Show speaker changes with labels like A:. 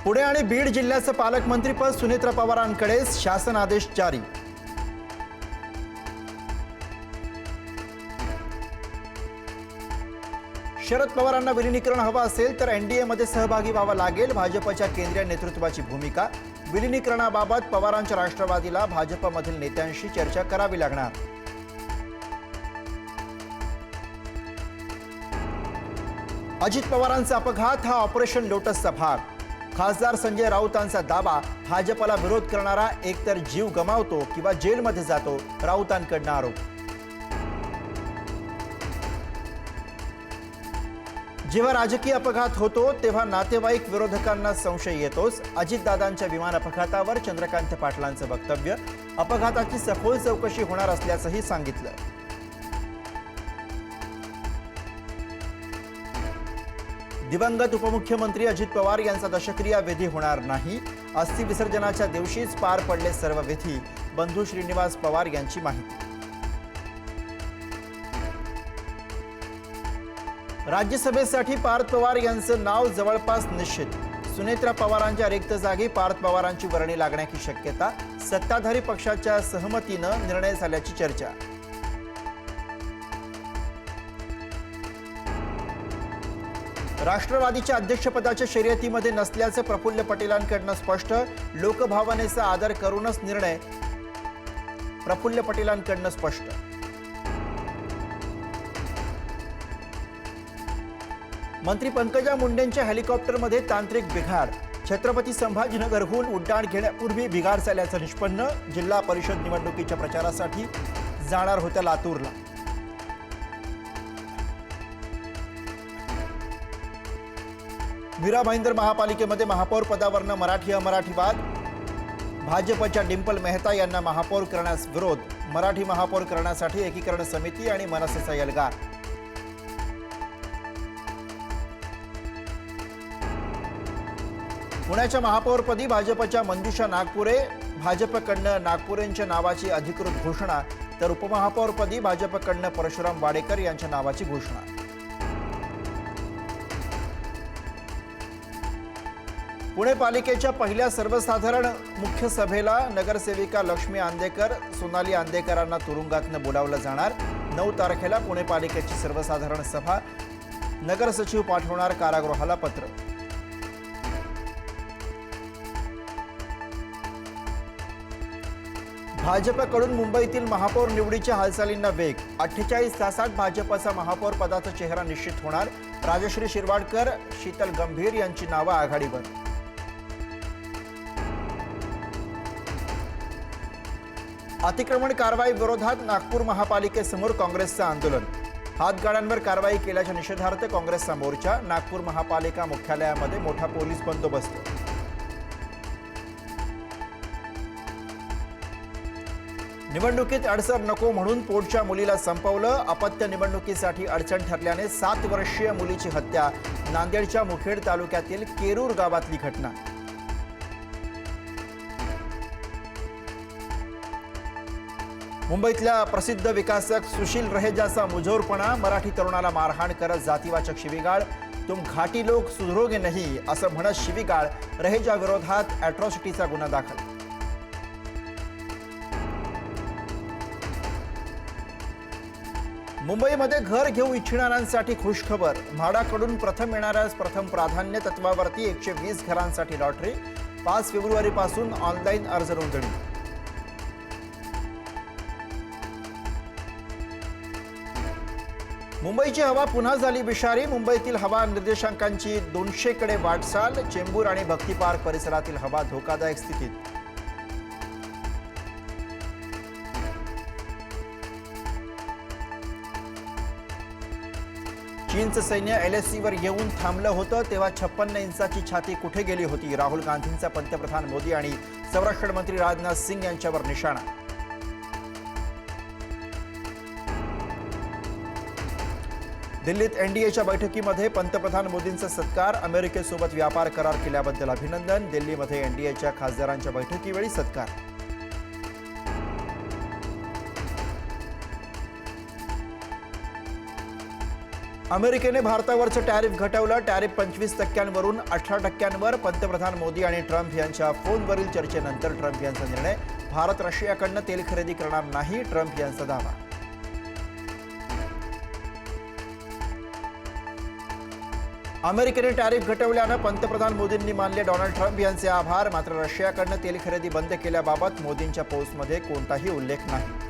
A: पुणे आणि बीड जिल्ह्याचं पालकमंत्रीपद सुनेत्रा पवारांकडे, शासन आदेश जारी। शरद पवारांना विलीनीकरण हवं असेल तर एनडीए मध्ये सहभागी व्हावं लागेल, भाजपच्या केंद्रीय नेतृत्वाची भूमिका। विलीनीकरणाबाबत पवारांच्या राष्ट्रवादीला भाजपमधील नेत्यांशी चर्चा करावी लागणार। अजित पवारांचा अपघात हा ऑपरेशन लोटसचा भाग। खासदार संजय राऊतांचा दावा, भाजपला विरोध करणारा एकतर जीव गमावतो किंवा जेलमध्ये जातो, राऊतांकडून आरोप। जेव्हा राजकीय अपघात होतो तेव्हा नातेवाईक विरोधकांना संशय येतोच। अजितदादांच्या विमान अपघातावर चंद्रकांत पाटलांचं वक्तव्य, अपघाताची सखोल चौकशी होणार असल्याचंही सांगितलं। दिवंगत उपमुख्यमंत्री अजित पवार यांचा दशक्रिया विधी होणार नाही। अस्थि विसर्जनाच्या दिवशीच पार पडले सर्व विधी, बंधू श्रीनिवास पवार यांची माहिती। राज्यसभेसाठी पार्थ पवार यांचं नाव जवळपास निश्चित। सुनेत्रा पवारांच्या रिक्त जागी पार्थ पवारांची वर्णी लागण्याची शक्यता। सत्ताधारी पक्षाच्या सहमतीनं निर्णय झाल्याची चर्चा। राष्ट्रवादीच्या अध्यक्षपदाच्या शर्यतीमध्ये नसल्याचे प्रफुल्ल पटेलांकडून स्पष्ट। लोकभावनेचा आदर करूनच निर्णय, प्रफुल्ल पटेलांकडून स्पष्ट। मंत्री पंकजा मुंडेंच्या हेलिकॉप्टरमध्ये तांत्रिक बिघाड। छत्रपती संभाजीनगरहून उड्डाण घेण्यापूर्वी बिघाड झाल्याचं निष्पन्न। जिल्हा परिषद निवडणुकीच्या प्रचारासाठी जाणार होत्या लातूरला। मीरा भाईंदर महापालिकेमध्ये महापौर पदावरनं मराठी अमराठी वाद। भाजपच्या डिंपल मेहता यांना महापौर करण्यास विरोध। मराठी महापौर करण्यासाठी एकीकरण समिती आणि मनसेचा एल्गार। पुण्याच्या महापौरपदी भाजपच्या मंजुषा नागपुरे। भाजपकडनं नागपुरेंच्या नावाची अधिकृत घोषणा, तर उपमहापौरपदी भाजपकडनं परशुराम वाडेकर यांच्या नावाची घोषणा। पुणे पालिकेच्या पहिल्या सर्वसाधारण मुख्य सभेला नगरसेविका लक्ष्मी आंदेकर, सोनाली आंदेकरांना तुरुंगातनं बोलावलं जाणार। 9 तारखेला पुणे पालिकेची सर्वसाधारण सभा, नगरसचिव पाठवणार कारागृहाला पत्र। भाजपकडून मुंबईतील महापौर निवडीच्या हालचालींना वेग। 48 तासात भाजपचा महापौर पदाचा चेहरा निश्चित होणार। राजश्री शिरवाडकर, शीतल गंभीर यांची नावं आघाडीवर। अतिक्रमण कारवाई विरोधात नागपूर महापालिकेसमोर काँग्रेसचं आंदोलन। हातगाड्यांवर कारवाई केल्याच्या निषेधार्थ काँग्रेसचा मोर्चा। नागपूर महापालिका मुख्यालयामध्ये मोठा पोलीस बंदोबस्त। निवडणुकीत अडसर नको म्हणून पोटच्या मुलीला संपवलं। अपत्य निवडणुकीसाठी अडचण ठरल्याने 7 वर्षीय मुलीची हत्या। नांदेडच्या मुखेड तालुक्यातील केरूर गावातली घटना। मुंबईतल्या प्रसिद्ध विकासक सुशील रहेजाचा मुजोरपणा। मराठी तरुणाला मारहाण करत जातीवाचक शिवीगाळ। तुम घाटी लोक सुधरोगे नहीं असं म्हणत शिवीगाळ। रहेजा विरोधात अॅट्रॉसिटीचा गुन्हा दाखल। मुंबईमध्ये घर घेऊ इच्छिणाऱ्यांसाठी खुशखबर। म्हाडाकडून प्रथम येणाऱ्यास प्रथम प्राधान्य तत्वावरती 120 घरांसाठी लॉटरी। 5 फेब्रुवारीपासून ऑनलाईन अर्ज नोंदणी। मुंबईची हवा पुन्हा झाली विषारी। मुंबईतील हवा निर्देशांकांची 200 कडे वाटचाल। चेंबूर आणि भक्ती पार्क परिसरातील हवा धोकादायक स्थितीत। चीनचं सैन्य LACवर येऊन थांबलं होतं तेव्हा 56 इंचाची छाती कुठे गेली होती? राहुल गांधींचा पंतप्रधान मोदी आणि संरक्षण मंत्री राजनाथ सिंग यांच्यावर निशाणा। दिल्लीत एनडीएच्या बैठकीमध्ये पंतप्रधान मोदींचा सत्कार। अमेरिकेसोबत व्यापार करार केल्याबद्दल अभिनंदन। दिल्लीमध्ये एनडीएच्या खासदारांच्या बैठकीवेळी सत्कार। अमेरिकेने भारतावरचं टॅरिफ घटवलं. टॅरिफ 25% वरून 18%वर. पंतप्रधान मोदी आणि ट्रम्प यांच्या फोनवरील चर्चेनंतर ट्रम्प यांचा निर्णय. भारत रशियाकडनं तेल खरेदी करणार नाही, ट्रम्प यांचा दावा. अमेरिकेने टॅरिफ घटवल्यानं पंतप्रधान मोदींनी मानले डोनाल्ड ट्रम्प यांचे आभार. मात्र रशियाकडनं तेल खरेदी बंद केल्याबाबत मोदींच्या पोस्टमध्ये कोणताही उल्लेख नाही.